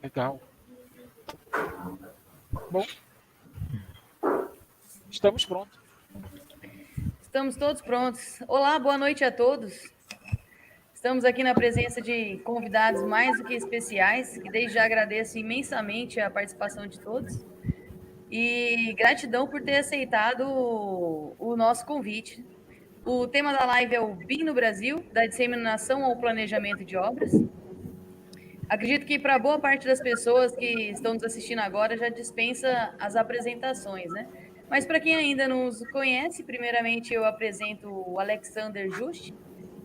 Legal. Bom, estamos prontos. Estamos todos prontos. Olá, boa noite a todos. Estamos aqui na presença de convidados mais do que especiais, que desde já agradeço imensamente a participação de todos. E gratidão por ter aceitado o nosso convite. O tema da live é o BIM no Brasil, da disseminação ao planejamento de obras. Acredito que para boa parte das pessoas que estão nos assistindo agora já dispensa as apresentações, né? Mas para quem ainda não nos conhece, primeiramente eu apresento o Alexander Just,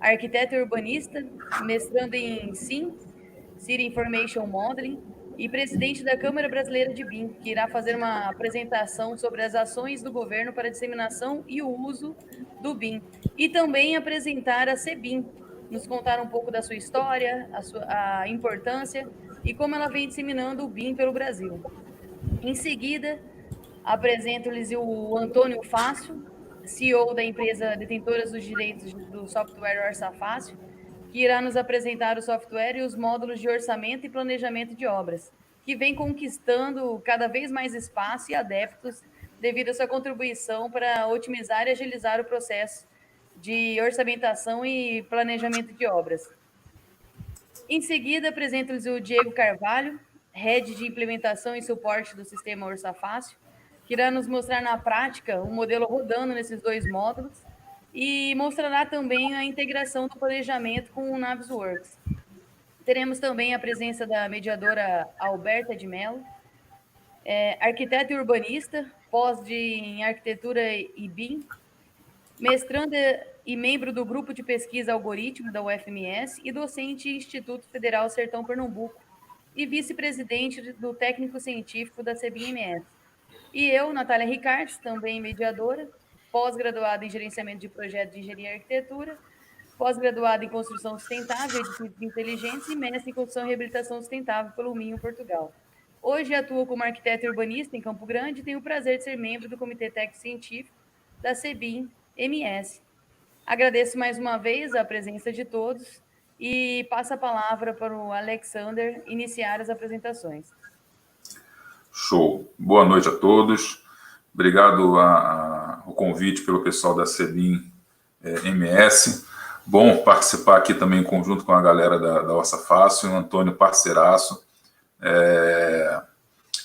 arquiteto e urbanista, mestrando em CIM, City Information Modeling, e presidente da Câmara Brasileira de BIM, que irá fazer uma apresentação sobre as ações do governo para a disseminação e o uso do BIM. E também apresentar a CEBIM, nos contar um pouco da sua história, a importância e como ela vem disseminando o BIM pelo Brasil. Em seguida, apresento-lhes o Antônio Fácio, CEO da empresa detentora dos direitos do software Orça Fácil, que irá nos apresentar o software e os módulos de orçamento e planejamento de obras, que vem conquistando cada vez mais espaço e adeptos devido à sua contribuição para otimizar e agilizar o processo de orçamentação e planejamento de obras. Em seguida, apresento-lhes o Diego Carvalho, Head de Implementação e Suporte do Sistema Orça Fácil, que irá nos mostrar na prática o modelo rodando nesses dois módulos e mostrará também a integração do planejamento com o Navisworks. Teremos também a presença da mediadora Alberta de Mello, arquiteta e urbanista, em arquitetura e BIM, mestranda e membro do grupo de pesquisa Algoritmo da UFMS e docente Instituto Federal Sertão Pernambuco e vice-presidente do técnico científico da CBMS. E eu, Natália Ricardes, também mediadora, pós-graduada em gerenciamento de projetos de engenharia e arquitetura, pós-graduada em construção sustentável, edifícios inteligentes e mestre em construção e reabilitação sustentável pelo Minho, Portugal. Hoje atuo como arquiteta e urbanista em Campo Grande e tenho o prazer de ser membro do Comitê Técnico Científico da CBIM-MS. Agradeço mais uma vez a presença de todos e passo a palavra para o Alexander iniciar as apresentações. Show. Boa noite a todos. Obrigado ao convite pelo pessoal da CBIM-MS. Bom participar aqui também em conjunto com a galera da Orça Fácil, o Antônio parceiraço.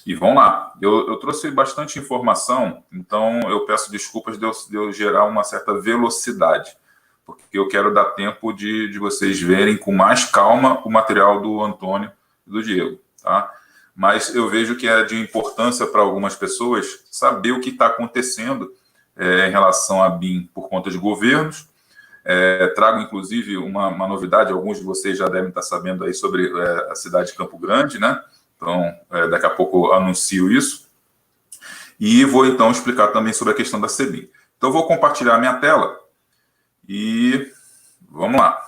E vamos lá. Eu trouxe bastante informação, então eu peço desculpas de eu gerar uma certa velocidade, porque eu quero dar tempo de vocês verem com mais calma o material do Antônio e do Diego, tá? Mas eu vejo que é de importância para algumas pessoas saber o que está acontecendo em relação a BIM por conta de governos. Trago, inclusive, uma novidade, alguns de vocês já devem estar sabendo aí sobre a cidade de Campo Grande, né? Então, daqui a pouco eu anuncio isso. E vou, então, explicar também sobre a questão da CBIM. Então, eu vou compartilhar a minha tela e vamos lá.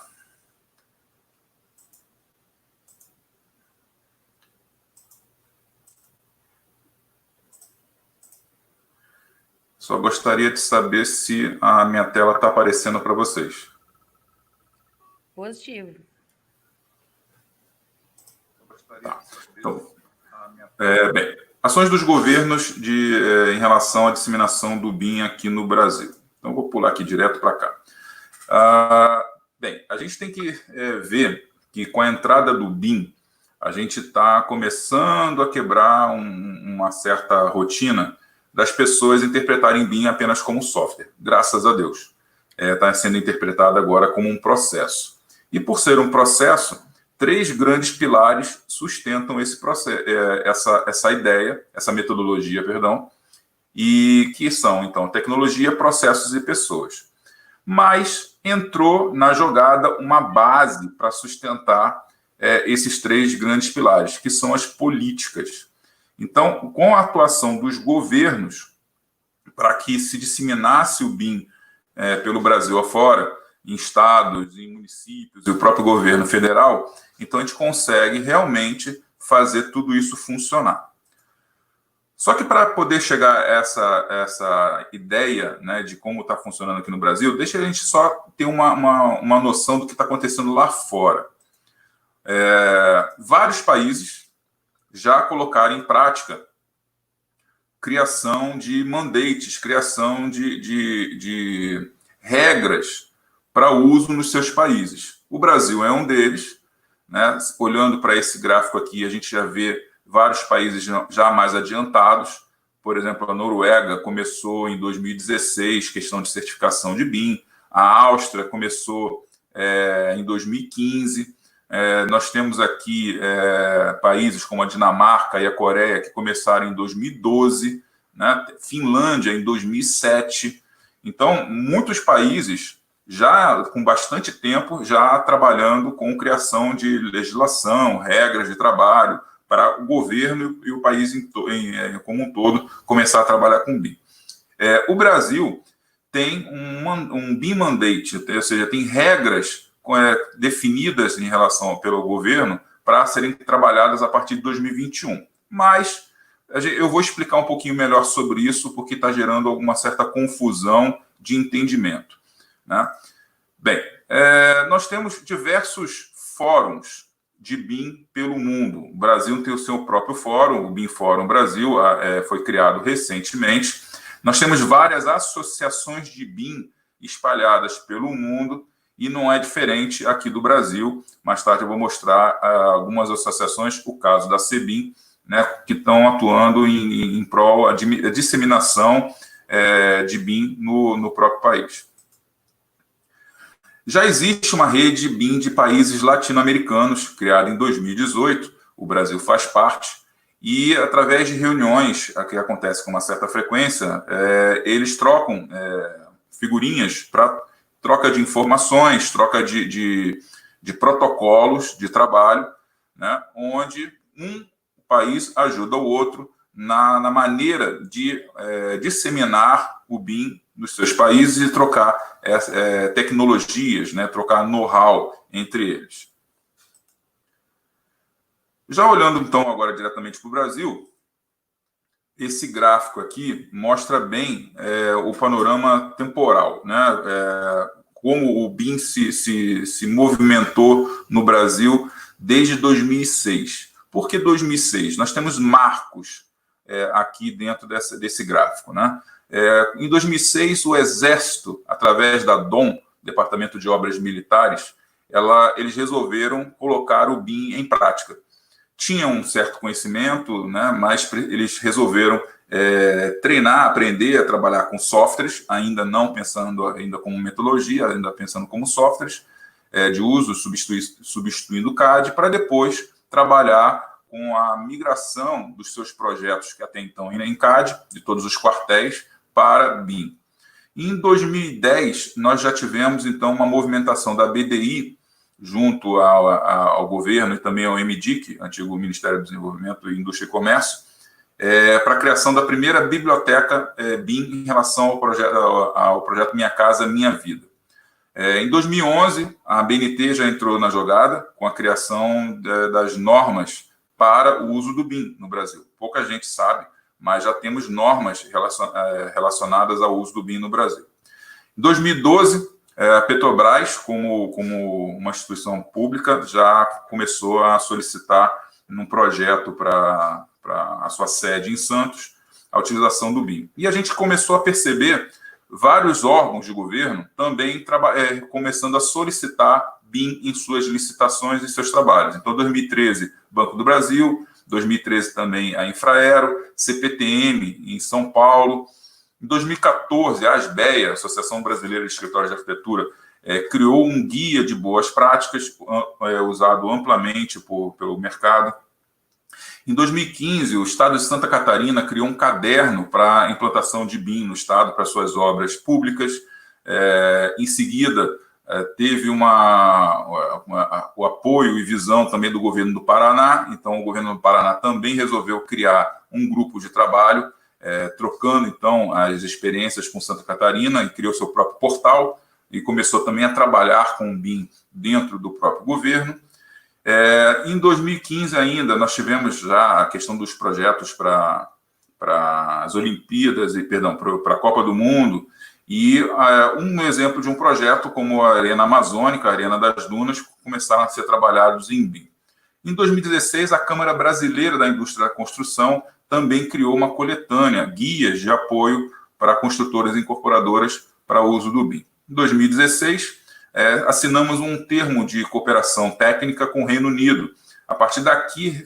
Só gostaria de saber se a minha tela está aparecendo para vocês. Positivo. Tá. Então, bem, ações dos governos em relação à disseminação do BIM aqui no Brasil. Então, vou pular aqui direto para cá. Bem, a gente tem que ver que com a entrada do BIM, a gente está começando a quebrar uma certa rotina das pessoas interpretarem BIM apenas como software. Graças a Deus. Está sendo interpretado agora como um processo. E por ser um processo, 3 grandes pilares sustentam esse processo, essa ideia, essa metodologia, perdão, e que são, então, tecnologia, processos e pessoas. Mas entrou na jogada uma base para sustentar esses 3 grandes pilares, que são as políticas. Então, com a atuação dos governos, para que se disseminasse o BIM pelo Brasil afora, em estados, em municípios e o próprio governo federal, então a gente consegue realmente fazer tudo isso funcionar. Só que para poder chegar a essa ideia, né, de como está funcionando aqui no Brasil, deixa a gente só ter uma noção do que está acontecendo lá fora. Vários países já colocaram em prática criação de mandates, criação de regras para uso nos seus países. O Brasil é um deles, né? Olhando para esse gráfico aqui, a gente já vê vários países já mais adiantados. Por exemplo, a Noruega começou em 2016, questão de certificação de BIM. A Áustria começou em 2015. Nós temos aqui países como a Dinamarca e a Coreia que começaram em 2012, né? Finlândia em 2007. Então, muitos países já com bastante tempo já trabalhando com criação de legislação, regras de trabalho para o governo e o país como um todo começar a trabalhar com BIM. O Brasil tem um BIM Mandate, ou seja, tem regras definidas em relação pelo governo para serem trabalhadas a partir de 2021. Mas eu vou explicar um pouquinho melhor sobre isso, porque está gerando alguma certa confusão de entendimento, né? Bem, nós temos diversos fóruns de BIM pelo mundo. O Brasil tem o seu próprio fórum, o BIM Fórum Brasil, foi criado recentemente. Nós temos várias associações de BIM espalhadas pelo mundo, e não é diferente aqui do Brasil. Mais tarde eu vou mostrar algumas associações, o caso da CBIM, né, que estão atuando em prol da disseminação de BIM no próprio país. Já existe uma rede BIM de países latino-americanos, criada em 2018, o Brasil faz parte, e através de reuniões que acontecem com uma certa frequência, eles trocam figurinhas para troca de informações, troca de protocolos de trabalho, né, onde um país ajuda o outro na maneira de disseminar o BIM nos seus países e trocar tecnologias, né, trocar know-how entre eles. Já olhando, então, agora diretamente para o Brasil, esse gráfico aqui mostra bem o panorama temporal, né? Como o BIM se movimentou no Brasil desde 2006. Por que 2006? Nós temos marcos aqui dentro desse gráfico, né? Em 2006, o Exército, através da DOM, Departamento de Obras Militares, eles resolveram colocar o BIM em prática. Tinham um certo conhecimento, né, mas eles resolveram treinar, aprender a trabalhar com softwares, ainda não pensando ainda como metodologia, ainda pensando como softwares de uso, substituindo o CAD, para depois trabalhar com a migração dos seus projetos que até então eram em CAD, de todos os quartéis, para BIM. Em 2010, nós já tivemos, então, uma movimentação da BDI, junto ao governo e também ao MDIC, antigo Ministério do Desenvolvimento, Indústria e Comércio, para a criação da primeira biblioteca BIM em relação ao projeto Minha Casa Minha Vida. Em 2011, a BNT já entrou na jogada com a criação das normas para o uso do BIM no Brasil. Pouca gente sabe, mas já temos normas relacionadas ao uso do BIM no Brasil. Em 2012, a Petrobras, como uma instituição pública, já começou a solicitar num projeto para a sua sede em Santos a utilização do BIM. E a gente começou a perceber vários órgãos de governo também começando a solicitar BIM em suas licitações e seus trabalhos. Então, 2013, Banco do Brasil, 2013 também a Infraero, CPTM em São Paulo. Em 2014, a ASBEA, Associação Brasileira de Escritórios de Arquitetura, criou um guia de boas práticas, usado amplamente pelo mercado. Em 2015, o Estado de Santa Catarina criou um caderno para a implantação de BIM no Estado, para suas obras públicas. Em seguida, teve o apoio e visão também do governo do Paraná. Então, o governo do Paraná também resolveu criar um grupo de trabalho, trocando, então, as experiências com Santa Catarina, e criou seu próprio portal, e começou também a trabalhar com o BIM dentro do próprio governo. Em 2015 ainda, nós tivemos já a questão dos projetos para as Olimpíadas, para a Copa do Mundo, e um exemplo de um projeto como a Arena Amazônica, a Arena das Dunas, começaram a ser trabalhados em BIM. Em 2016, a Câmara Brasileira da Indústria da Construção também criou uma coletânea, guias de apoio para construtoras e incorporadoras para o uso do BIM. Em 2016, assinamos um termo de cooperação técnica com o Reino Unido. A partir daqui,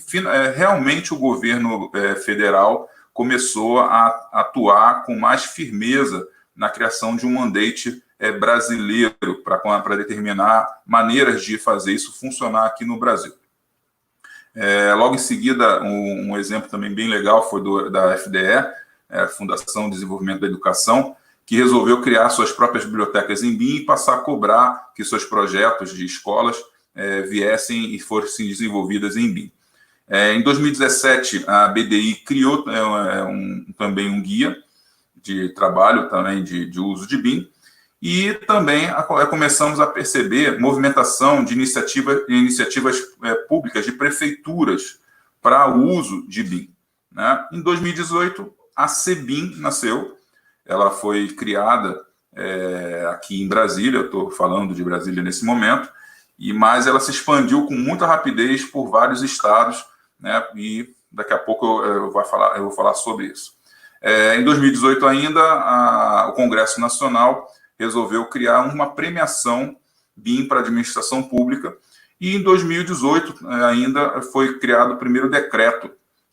realmente o governo federal começou a atuar com mais firmeza na criação de um mandate brasileiro para determinar maneiras de fazer isso funcionar aqui no Brasil. Logo em seguida, um exemplo também bem legal foi da FDE, Fundação de Desenvolvimento da Educação, que resolveu criar suas próprias bibliotecas em BIM e passar a cobrar que seus projetos de escolas viessem e fossem desenvolvidas em BIM. Em 2017, a BDI criou também um guia de trabalho também de uso de BIM, e também começamos a perceber movimentação de iniciativas públicas de prefeituras para o uso de BIM. Né? Em 2018, a CBIM nasceu, ela foi criada aqui em Brasília, eu estou falando de Brasília nesse momento, mas ela se expandiu com muita rapidez por vários estados, né? E daqui a pouco eu vou falar sobre isso. Em 2018 ainda, o Congresso Nacional resolveu criar uma premiação BIM para a administração pública, e em 2018 ainda foi criado o primeiro decreto,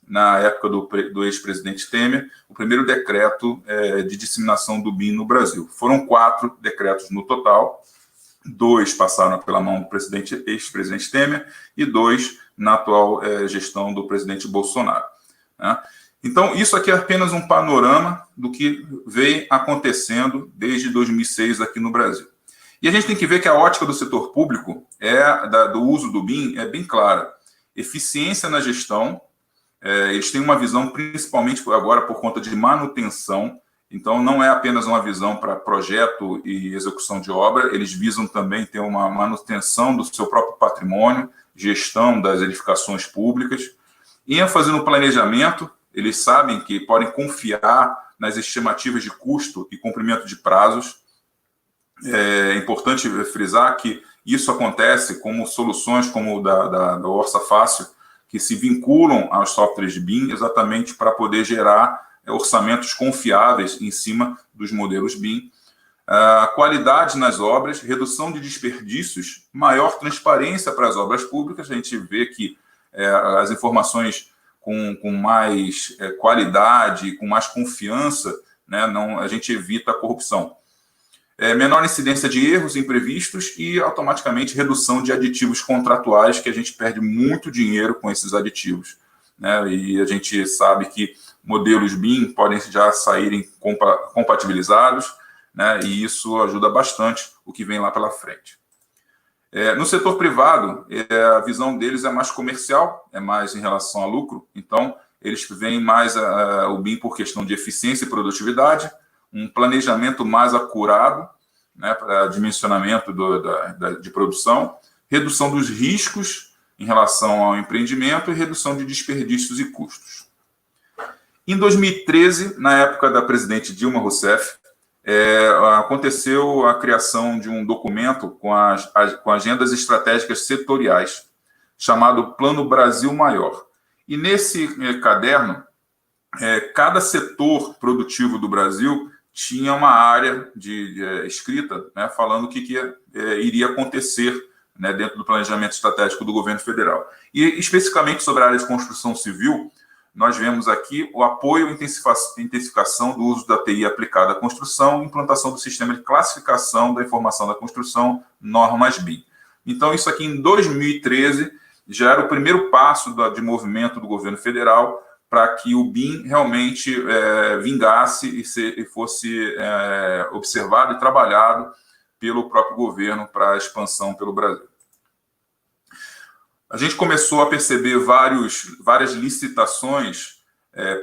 na época do ex-presidente Temer, o primeiro decreto de disseminação do BIM no Brasil. Foram 4 decretos no total, 2 passaram pela mão do ex-presidente Temer e 2 na atual gestão do presidente Bolsonaro. Né? Então, isso aqui é apenas um panorama do que vem acontecendo desde 2006 aqui no Brasil. E a gente tem que ver que a ótica do setor público do uso do BIM é bem clara. Eficiência na gestão, eles têm uma visão, principalmente agora por conta de manutenção, então não é apenas uma visão para projeto e execução de obra, eles visam também ter uma manutenção do seu próprio patrimônio, gestão das edificações públicas, ênfase no planejamento. Eles sabem que podem confiar nas estimativas de custo e cumprimento de prazos. É importante frisar que isso acontece como soluções como do Orça Fácil, que se vinculam aos softwares de BIM exatamente para poder gerar orçamentos confiáveis em cima dos modelos BIM. Qualidade nas obras, redução de desperdícios, maior transparência para as obras públicas. A gente vê que as informações com mais qualidade, com mais confiança, né, a gente evita a corrupção. Menor incidência de erros imprevistos e, automaticamente, redução de aditivos contratuais, que a gente perde muito dinheiro com esses aditivos. Né, e a gente sabe que modelos BIM podem já saírem compatibilizados, né, e isso ajuda bastante o que vem lá pela frente. No setor privado, a visão deles é mais comercial, é mais em relação a lucro, então eles veem mais o BIM por questão de eficiência e produtividade, um planejamento mais acurado, né, para dimensionamento de produção, redução dos riscos em relação ao empreendimento e redução de desperdícios e custos. Em 2013, na época da presidente Dilma Rousseff, aconteceu a criação de um documento com agendas estratégicas setoriais, chamado Plano Brasil Maior. E nesse caderno, cada setor produtivo do Brasil tinha uma área escrita, né, falando o que iria acontecer, né, dentro do planejamento estratégico do governo federal. E, especificamente sobre a área de construção civil, nós vemos aqui o apoio e intensificação do uso da TI aplicada à construção e implantação do sistema de classificação da informação da construção, normas BIM. Então, isso aqui em 2013 já era o primeiro passo de movimento do governo federal para que o BIM realmente vingasse e fosse observado e trabalhado pelo próprio governo para a expansão pelo Brasil. A gente começou a perceber várias licitações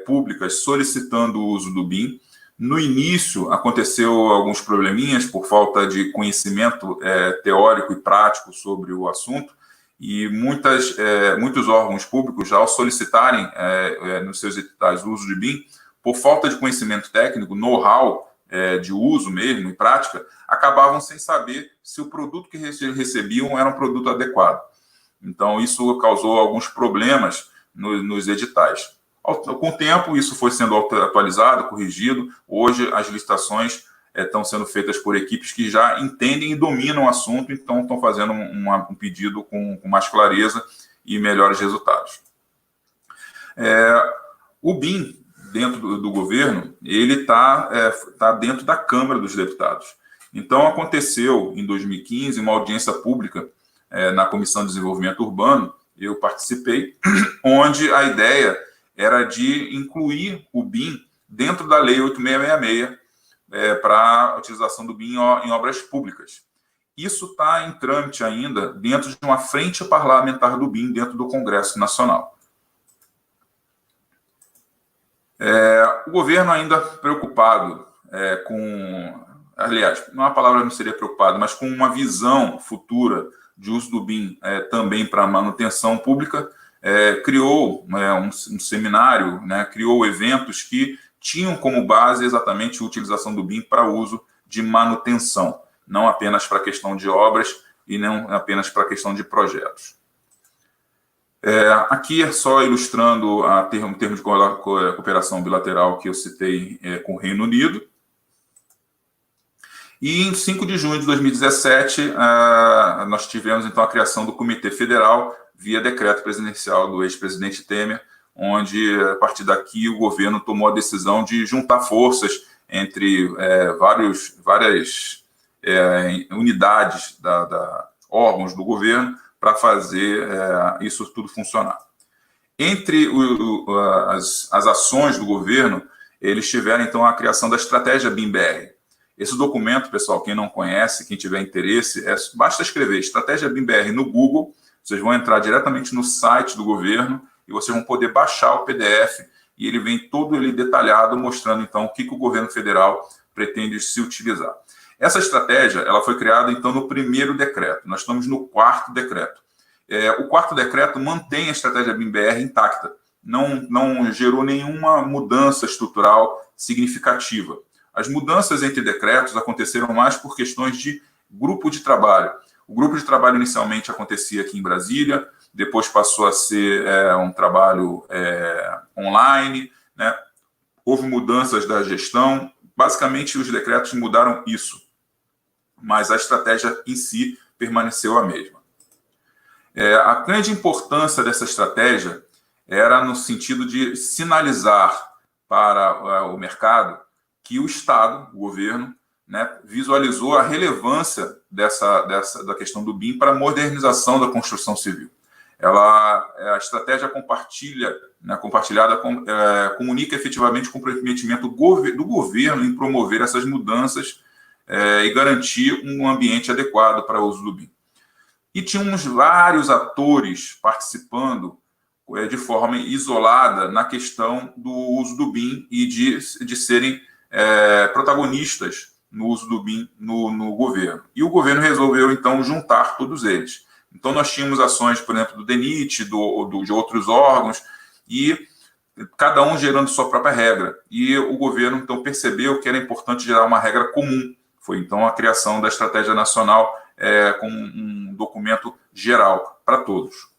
públicas solicitando o uso do BIM. No início, aconteceu alguns probleminhas por falta de conhecimento teórico e prático sobre o assunto, e muitos órgãos públicos, já ao solicitarem nos seus editais o uso de BIM, por falta de conhecimento técnico, know-how de uso mesmo e prática, acabavam sem saber se o produto que recebiam era um produto adequado. Então, isso causou alguns problemas nos editais. Com o tempo, isso foi sendo atualizado, corrigido. Hoje, as licitações estão sendo feitas por equipes que já entendem e dominam o assunto, então estão fazendo um pedido com mais clareza e melhores resultados. O BIM, dentro do governo, ele está dentro da Câmara dos Deputados. Então, aconteceu, em 2015, uma audiência pública na Comissão de Desenvolvimento Urbano, eu participei, onde a ideia era de incluir o BIM dentro da Lei 8666 para a utilização do BIM em obras públicas. Isso está em trâmite ainda dentro de uma frente parlamentar do BIM dentro do Congresso Nacional. O governo ainda preocupado com... Aliás, a palavra não seria preocupado, mas com uma visão futura de uso do BIM também para manutenção pública, criou um seminário, criou eventos que tinham como base exatamente a utilização do BIM para uso de manutenção, não apenas para a questão de obras e não apenas para a questão de projetos. Aqui é só ilustrando um termo de cooperação bilateral que eu citei com o Reino Unido. E em 5 de junho de 2017, nós tivemos então a criação do Comitê Federal via decreto presidencial do ex-presidente Temer, onde, a partir daqui, o governo tomou a decisão de juntar forças entre várias unidades, órgãos do governo, para fazer isso tudo funcionar. Entre as ações do governo, eles tiveram, então, a criação da estratégia BIM-BR. Esse documento, pessoal, quem não conhece, quem tiver interesse, basta escrever Estratégia BIM-BR no Google, vocês vão entrar diretamente no site do governo e vocês vão poder baixar o PDF e ele vem todo ele detalhado, mostrando, então, o que o governo federal pretende se utilizar. Essa estratégia ela foi criada, então, no primeiro decreto. Nós estamos no 4º decreto. O 4º decreto mantém a estratégia BIM-BR intacta. Não gerou nenhuma mudança estrutural significativa. As mudanças entre decretos aconteceram mais por questões de grupo de trabalho. O grupo de trabalho inicialmente acontecia aqui em Brasília, depois passou a ser um trabalho online, Houve mudanças da gestão. Basicamente, os decretos mudaram isso, mas a estratégia em si permaneceu a mesma. A grande importância dessa estratégia era no sentido de sinalizar para o mercado que o Estado, o governo, visualizou a relevância da questão do BIM para a modernização da construção civil. A estratégia compartilhada comunica efetivamente o comprometimento do governo em promover essas mudanças e garantir um ambiente adequado para o uso do BIM. E tínhamos vários atores participando de forma isolada na questão do uso do BIM e de serem protagonistas no uso do BIM no governo. E o governo resolveu, então, juntar todos eles. Então, nós tínhamos ações, por exemplo, do DENIT, de outros órgãos, e cada um gerando sua própria regra. E o governo, então, percebeu que era importante gerar uma regra comum. Foi, então, a criação da Estratégia Nacional com um documento geral para todos.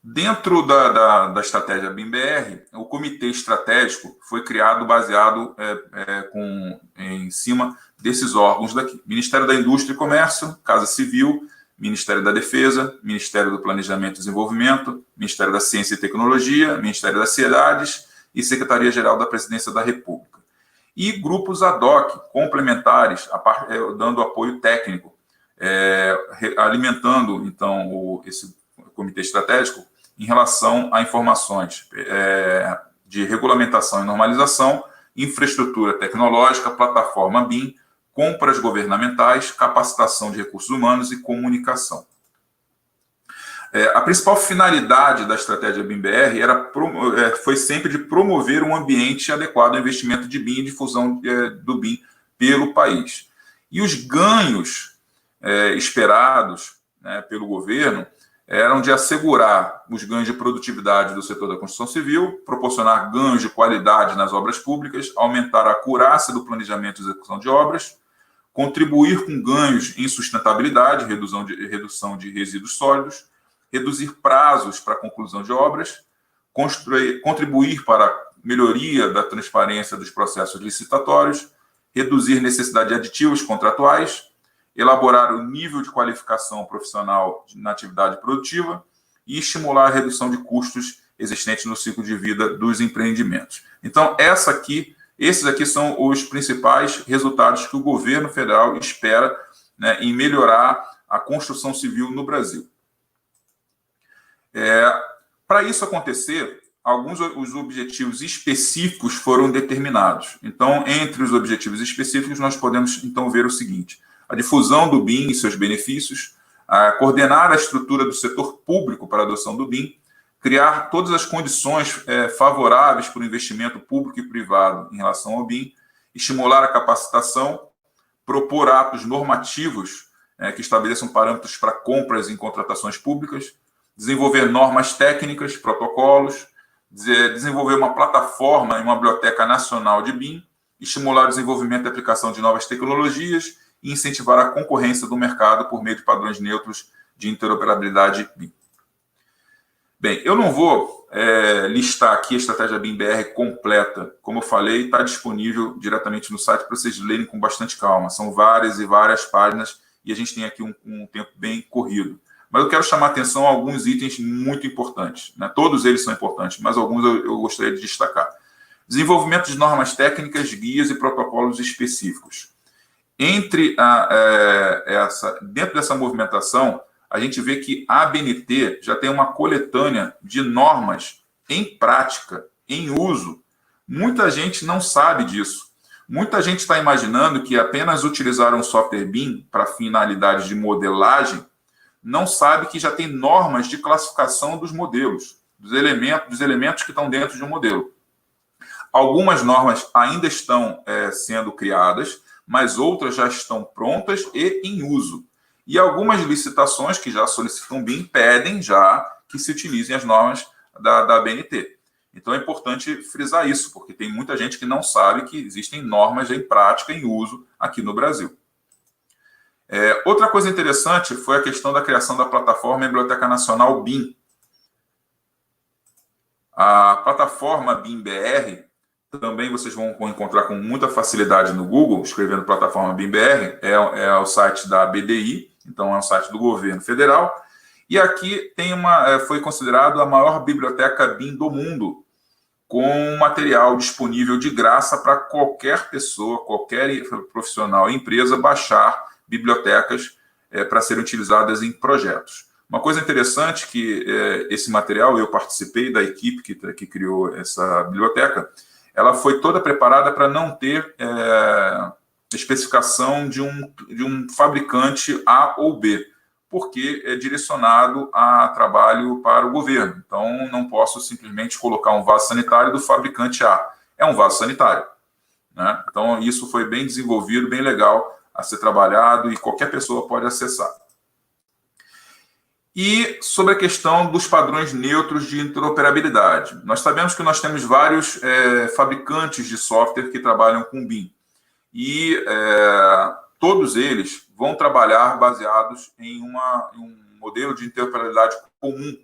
Dentro da estratégia BIM-BR, o comitê estratégico foi criado baseado em cima desses órgãos daqui. Ministério da Indústria e Comércio, Casa Civil, Ministério da Defesa, Ministério do Planejamento e Desenvolvimento, Ministério da Ciência e Tecnologia, Ministério das Cidades e Secretaria-Geral da Presidência da República. E grupos ad hoc, complementares, dando apoio técnico, alimentando, então, esse comitê estratégico em relação a informações de regulamentação e normalização, infraestrutura tecnológica, plataforma BIM, compras governamentais, capacitação de recursos humanos e comunicação. A principal finalidade da estratégia BIM-BR foi sempre de promover um ambiente adequado ao investimento de BIM e difusão do BIM pelo país. E os ganhos esperados pelo governo eram de assegurar os ganhos de produtividade do setor da construção civil, proporcionar ganhos de qualidade nas obras públicas, aumentar a acurácia do planejamento e execução de obras, contribuir com ganhos em sustentabilidade, redução de resíduos sólidos, reduzir prazos para a conclusão de obras, contribuir para a melhoria da transparência dos processos licitatórios, reduzir necessidade de aditivos contratuais, elaborar o nível de qualificação profissional na atividade produtiva e estimular a redução de custos existentes no ciclo de vida dos empreendimentos. Então, esses aqui são os principais resultados que o governo federal espera, né, em melhorar a construção civil no Brasil. Para isso acontecer, os objetivos específicos foram determinados. Então, entre os objetivos específicos, nós podemos, então, ver o seguinte: a difusão do BIM e seus benefícios, coordenar a estrutura do setor público para a adoção do BIM, criar todas as condições favoráveis para o investimento público e privado em relação ao BIM, estimular a capacitação, propor atos normativos que estabeleçam parâmetros para compras em contratações públicas, desenvolver normas técnicas, protocolos, desenvolver uma plataforma e uma biblioteca nacional de BIM, estimular o desenvolvimento e aplicação de novas tecnologias e incentivar a concorrência do mercado por meio de padrões neutros de interoperabilidade BIM. Bem, eu não vou listar aqui a estratégia BIM-BR completa. Como eu falei, está disponível diretamente no site para vocês lerem com bastante calma. São várias e várias páginas e a gente tem aqui um tempo bem corrido. Mas eu quero chamar a atenção a alguns itens muito importantes, né? Todos eles são importantes, mas alguns eu gostaria de destacar. Desenvolvimento de normas técnicas, guias e protocolos específicos. Dentro dessa movimentação, a gente vê que a ABNT já tem uma coletânea de normas em prática, em uso. Muita gente não sabe disso. Muita gente está imaginando que apenas utilizar um software BIM para finalidades de modelagem não sabe que já tem normas de classificação dos modelos, dos elementos que estão dentro de um modelo. Algumas normas ainda estão sendo criadas, mas outras já estão prontas e em uso. E algumas licitações que já solicitam BIM pedem já que se utilizem as normas da ABNT. Então é importante frisar isso, porque tem muita gente que não sabe que existem normas em prática, em uso aqui no Brasil. Outra coisa interessante foi a questão da criação da plataforma Biblioteca Nacional BIM. A plataforma BIM-BR, também vocês vão encontrar com muita facilidade no Google, escrevendo plataforma BIM-BR, é o site da BDI, então é um site do governo federal, e aqui foi considerado a maior biblioteca BIM do mundo, com material disponível de graça para qualquer pessoa, qualquer profissional e empresa baixar bibliotecas para serem utilizadas em projetos. Uma coisa interessante que esse material, eu participei da equipe que criou essa biblioteca, ela foi toda preparada para não ter especificação de um fabricante A ou B, porque é direcionado a trabalho para o governo. Então, não posso simplesmente colocar um vaso sanitário do fabricante A. É um vaso sanitário, né? Então, isso foi bem desenvolvido, bem legal a ser trabalhado e qualquer pessoa pode acessar. E sobre a questão dos padrões neutros de interoperabilidade. Nós sabemos que nós temos vários fabricantes de software que trabalham com BIM. E todos eles vão trabalhar baseados em um modelo de interoperabilidade comum,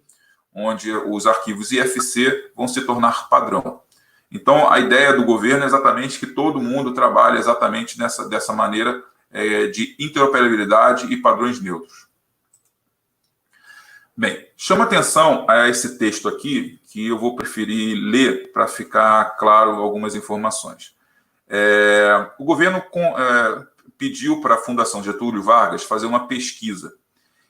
onde os arquivos IFC vão se tornar padrão. Então, a ideia do governo é exatamente que todo mundo trabalhe exatamente dessa maneira de interoperabilidade e padrões neutros. Bem, chama atenção a esse texto aqui, que eu vou preferir ler para ficar claro algumas informações. O governo pediu para a Fundação Getúlio Vargas fazer uma pesquisa.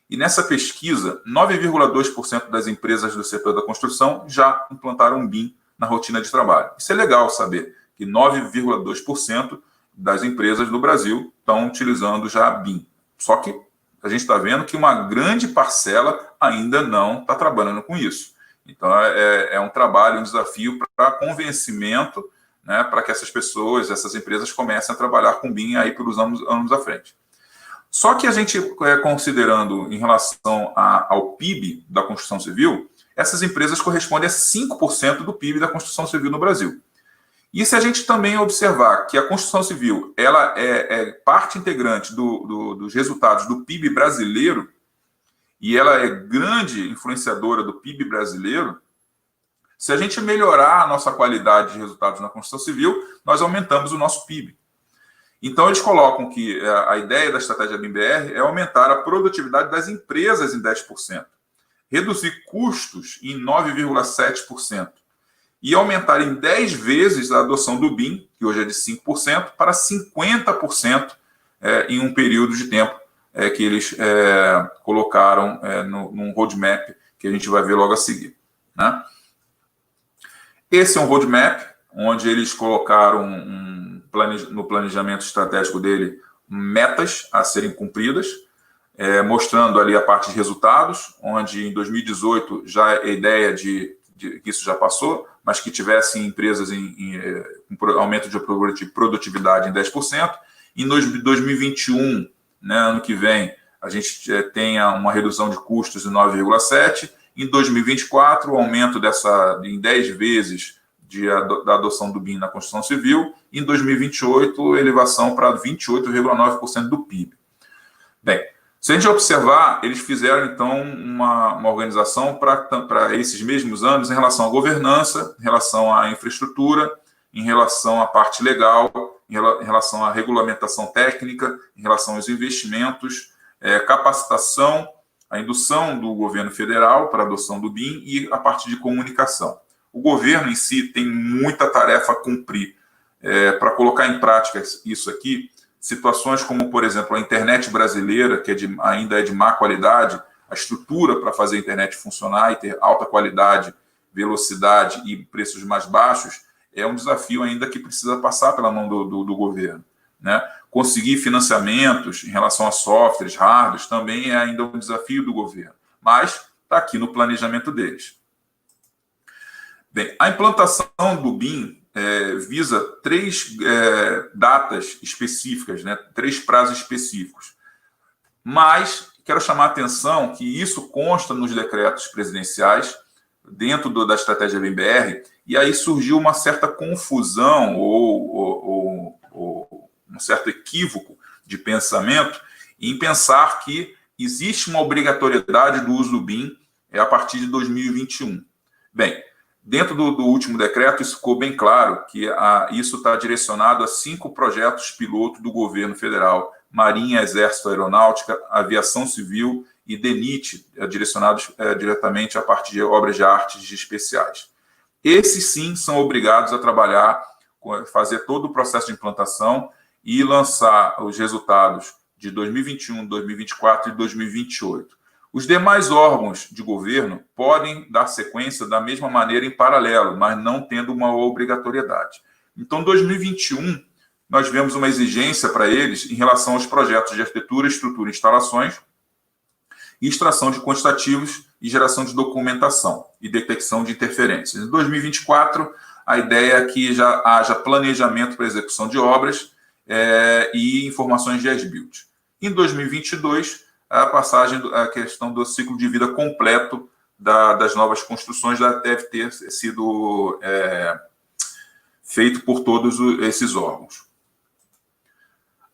E nessa pesquisa, 9,2% das empresas do setor da construção já implantaram BIM na rotina de trabalho. Isso é legal saber, que 9,2% das empresas do Brasil estão utilizando já BIM. Só que a gente está vendo que uma grande parcela ainda não está trabalhando com isso. Então, é um trabalho, um desafio para convencimento, né, para que essas pessoas, essas empresas comecem a trabalhar com BIM aí pelos anos à frente. Só que a gente, considerando em relação ao PIB da construção civil, essas empresas correspondem a 5% do PIB da construção civil no Brasil. E se a gente também observar que a construção civil ela é parte integrante dos resultados do PIB brasileiro, e ela é grande influenciadora do PIB brasileiro, se a gente melhorar a nossa qualidade de resultados na construção civil, nós aumentamos o nosso PIB. Então, eles colocam que a ideia da estratégia BIM-BR é aumentar a produtividade das empresas em 10%, reduzir custos em 9,7%, e aumentar em 10 vezes a adoção do BIM, que hoje é de 5%, para 50% em um período de tempo que eles colocaram num roadmap que a gente vai ver logo a seguir, né? Esse é um roadmap onde eles colocaram no planejamento estratégico dele metas a serem cumpridas, mostrando ali a parte de resultados, onde em 2018 já a ideia de que isso já passou, mas que tivessem empresas em aumento de produtividade em 10%. Em 2021, né, ano que vem, a gente tenha uma redução de custos de 9,7%. Em 2024, o aumento em 10 vezes da adoção do BIM na construção civil. Em 2028, elevação para 28,9% do PIB. Bem, se a gente observar, eles fizeram, então, uma organização para esses mesmos anos em relação à governança, em relação à infraestrutura, em relação à parte legal, em relação à regulamentação técnica, em relação aos investimentos, capacitação, a indução do governo federal para a adoção do BIM e a parte de comunicação. O governo em si tem muita tarefa a cumprir para colocar em prática isso aqui. Situações como, por exemplo, a internet brasileira, que ainda é de má qualidade, a estrutura para fazer a internet funcionar e ter alta qualidade, velocidade e preços mais baixos, é um desafio ainda que precisa passar pela mão do governo, né? Conseguir financiamentos em relação a softwares, hardwares, também é ainda um desafio do governo, mas está aqui no planejamento deles. Bem, a implantação do BIM visa 3 datas específicas, né? 3 prazos específicos. Mas quero chamar a atenção que isso consta nos decretos presidenciais, dentro da estratégia BIM-BR, e aí surgiu uma certa confusão ou um certo equívoco de pensamento em pensar que existe uma obrigatoriedade do uso do BIM a partir de 2021. Bem, dentro do último decreto, isso ficou bem claro que isso está direcionado a 5 projetos piloto do governo federal: Marinha, Exército, Aeronáutica, Aviação Civil e DENIT, direcionados diretamente a parte de obras de artes especiais. Esses, sim, são obrigados a trabalhar, fazer todo o processo de implantação e lançar os resultados de 2021, 2024 e 2028. Os demais órgãos de governo podem dar sequência da mesma maneira em paralelo, mas não tendo uma obrigatoriedade. Então, em 2021, nós vemos uma exigência para eles em relação aos projetos de arquitetura, estrutura e instalações, e extração de quantitativos e geração de documentação e detecção de interferências. Em 2024, a ideia é que já haja planejamento para execução de obras e informações de as-built. Em 2022, a questão do ciclo de vida completo das novas construções já deve ter sido feito por todos esses órgãos.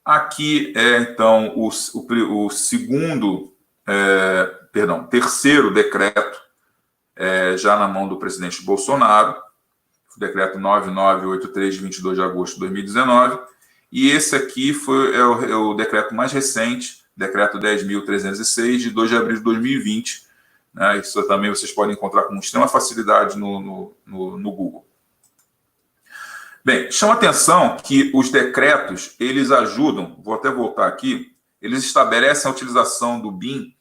Aqui então, o terceiro decreto, já na mão do presidente Bolsonaro, o decreto 9983, de 22 de agosto de 2019, e esse aqui é o decreto mais recente, decreto 10.306, de 2 de abril de 2020. Né? Isso também vocês podem encontrar com extrema facilidade no Google. Bem, chama atenção que os decretos, eles ajudam, vou até voltar aqui, eles estabelecem a utilização do BIM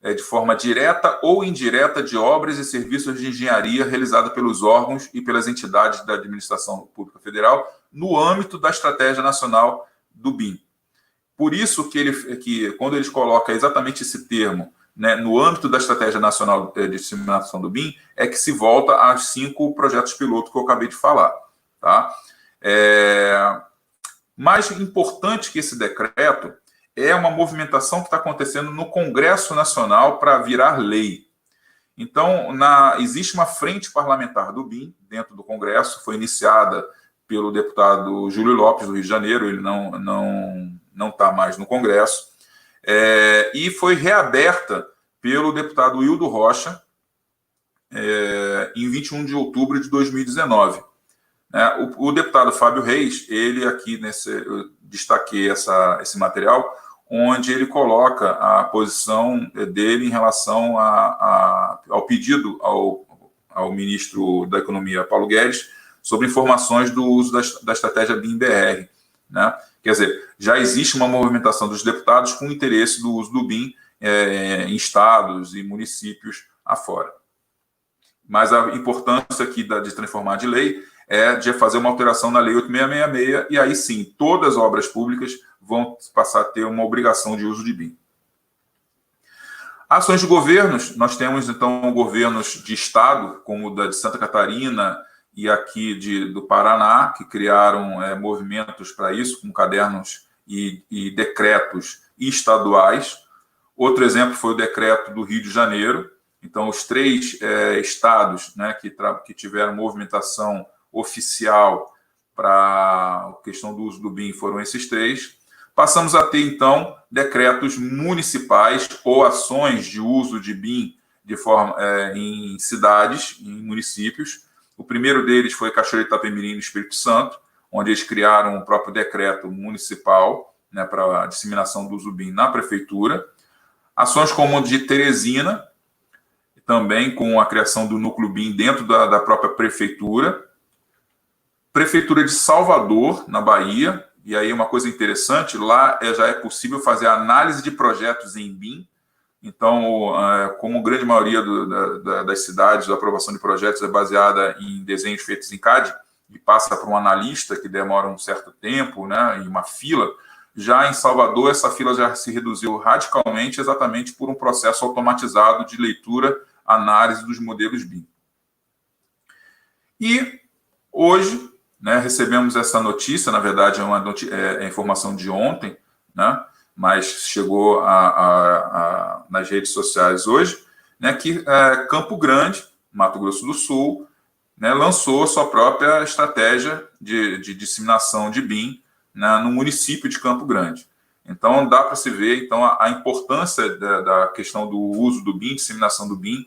de forma direta ou indireta de obras e serviços de engenharia realizada pelos órgãos e pelas entidades da administração pública federal no âmbito da Estratégia Nacional do BIM. Por isso que quando eles colocam exatamente esse termo, né, no âmbito da Estratégia Nacional de Disseminação do BIM, é que se volta aos 5 projetos piloto que eu acabei de falar. Tá? Mais importante que esse decreto é uma movimentação que está acontecendo no Congresso Nacional para virar lei. Então, existe uma frente parlamentar do BIM dentro do Congresso, foi iniciada pelo deputado Júlio Lopes, do Rio de Janeiro, ele não está mais no Congresso, e foi reaberta pelo deputado Hildo Rocha, em 21 de outubro de 2019. O deputado Fábio Reis, ele aqui, eu destaquei esse material, onde ele coloca a posição dele em relação ao pedido ao ministro da Economia, Paulo Guedes, sobre informações do uso da estratégia BIM-BR. Né? Quer dizer, já existe uma movimentação dos deputados com interesse do uso do BIM em estados e municípios afora. Mas a importância aqui de transformar de lei é de fazer uma alteração na Lei 8666, e aí sim, todas as obras públicas vão passar a ter uma obrigação de uso de BIM. Ações de governos, nós temos, então, governos de estado, como o de Santa Catarina e aqui do Paraná, que criaram movimentos para isso, com cadernos e decretos estaduais. Outro exemplo foi o decreto do Rio de Janeiro. Então, os 3 estados, né, que tiveram movimentação oficial para a questão do uso do BIM foram esses 3. Passamos a ter, então, decretos municipais ou ações de uso de BIM em cidades, em municípios. O primeiro deles foi Cachoeira de Itapemirim, no Espírito Santo, onde eles criaram o próprio decreto municipal, né, para a disseminação do uso BIM na prefeitura. Ações como a de Teresina, também com a criação do núcleo BIM dentro da própria prefeitura. Prefeitura de Salvador, na Bahia, e aí uma coisa interessante, lá já é possível fazer análise de projetos em BIM. Então, como grande maioria das cidades, a aprovação de projetos é baseada em desenhos feitos em CAD, e passa para um analista, que demora um certo tempo, né, em uma fila, já em Salvador, essa fila já se reduziu radicalmente, exatamente por um processo automatizado de leitura, análise dos modelos BIM. E hoje, né, recebemos essa notícia, na verdade é informação de ontem, né, mas chegou nas redes sociais hoje, né, que Campo Grande, Mato Grosso do Sul, né, lançou sua própria estratégia de disseminação de BIM, né, no município de Campo Grande. Então, dá para se ver então, a importância da questão do uso do BIM, disseminação do BIM,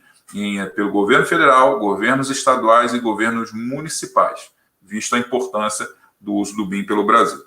pelo governo federal, governos estaduais e governos municipais, visto a importância do uso do BIM pelo Brasil.